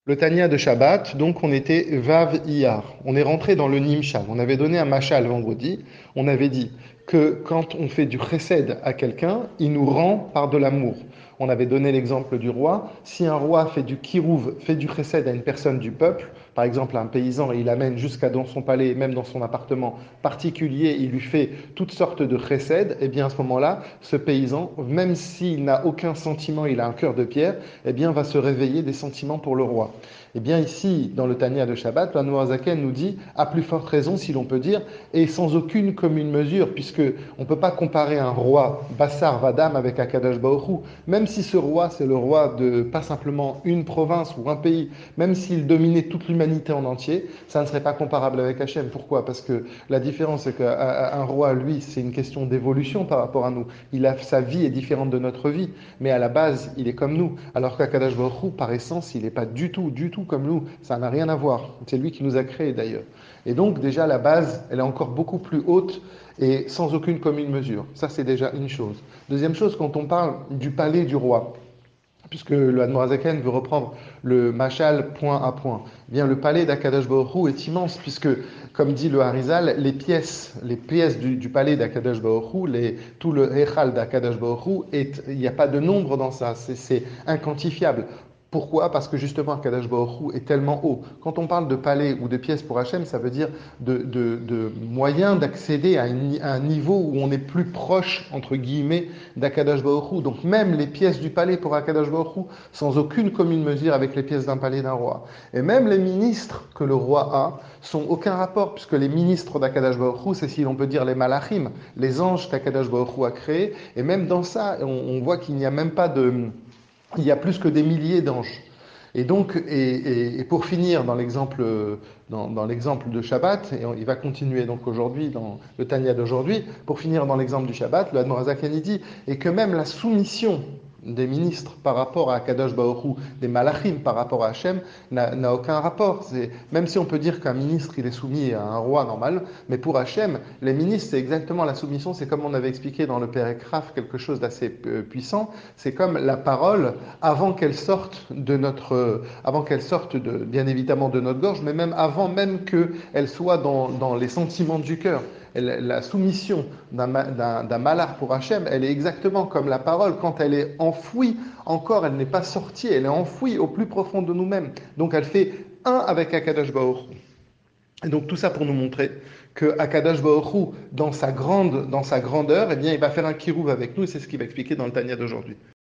Le Tanya de Shabbat, donc on était Vav Iyar. On est rentré dans le Nimshal. On avait donné un mashal vendredi. On avait dit que quand on fait du chesed à quelqu'un, il nous rend par de l'amour. On avait donné l'exemple du roi. Si un roi fait du kirouv, fait du chesed à une personne du peuple, par exemple un paysan, et il l'amène jusqu'à dans son palais, même dans son appartement particulier, il lui fait toutes sortes de chesed, et bien à ce moment-là, ce paysan, même s'il n'a aucun sentiment, il a un cœur de pierre, eh bien va se réveiller des sentiments pour le roi. Eh bien ici, dans le Tanya de Shabbat, le Noazaken nous dit, à plus forte raison, si l'on peut dire, et sans aucune commune mesure, puisque on ne peut pas comparer un roi Bassar Vadam avec Akadosh Baruch Hu. Même si ce roi, c'est le roi de pas simplement une province ou un pays, même s'il dominait toute l'humanité en entier, ça ne serait pas comparable avec Hachem. Pourquoi? Parce que la différence, c'est qu'un roi, lui, c'est une question d'évolution par rapport à nous. Sa vie est différente de notre vie, mais à la base, il est comme nous. Alors qu'Akadosh Baruch Hu, par essence, il n'est pas du tout comme nous. Ça n'a rien à voir. C'est lui qui nous a créés d'ailleurs. Et donc déjà la base, elle est encore beaucoup plus haute et sans aucune commune mesure. Ça c'est déjà une chose. Deuxième chose, quand on parle du palais du roi, puisque le Admorazaken veut reprendre le machal point à point, eh bien le palais d'Akadosh Baruch Hu est immense, puisque, comme dit le Harizal, les pièces du palais d'Akadosh Baruch Hu, tout le Echal d'Akadosh Baruch Hu, il n'y a pas de nombre dans ça, c'est inquantifiable. Pourquoi? Parce que justement, Akadosh Baruch Hu est tellement haut. Quand on parle de palais ou de pièces pour Hachem, ça veut dire de moyens d'accéder à un niveau où on est plus proche, entre guillemets, d'Akadosh Baruch Hu. Donc même les pièces du palais pour Akadosh Baruch Hu, sans aucune commune mesure avec les pièces d'un palais d'un roi. Et même les ministres que le roi a sont aucun rapport, puisque les ministres d'Akadosh Baruch Hu, c'est si l'on peut dire les malachim, les anges qu'Akadosh Baruch Hu a créés. Et même dans ça, on voit qu'il n'y a même pas de... Il y a plus que des milliers d'anges. Et donc, et pour finir dans l'exemple de Shabbat, il va continuer donc aujourd'hui dans le Tanya d'aujourd'hui, pour finir dans l'exemple du Shabbat, le Admorazaken dit, et que même la soumission des ministres par rapport à Kadosh Baruch Hu, des malachim par rapport à Hachem, n'a aucun rapport. Même si on peut dire qu'un ministre il est soumis à un roi normal, mais pour Hachem, les ministres c'est exactement la soumission, c'est comme on avait expliqué dans le Père Ekraf, quelque chose d'assez puissant, c'est comme la parole avant qu'elle sorte avant qu'elle sorte bien évidemment de notre gorge, mais même avant même qu'elle soit dans les sentiments du cœur. La soumission d'un malach pour Hachem, elle est exactement comme la parole, quand elle est enfouie, encore elle n'est pas sortie, elle est enfouie au plus profond de nous-mêmes. Donc elle fait un avec Akadosh Baruch Hu. Et donc tout ça pour nous montrer que Akadosh Baruch Hu, dans sa grandeur, eh bien, il va faire un kirouv avec nous, et c'est ce qu'il va expliquer dans le Tanya d'aujourd'hui.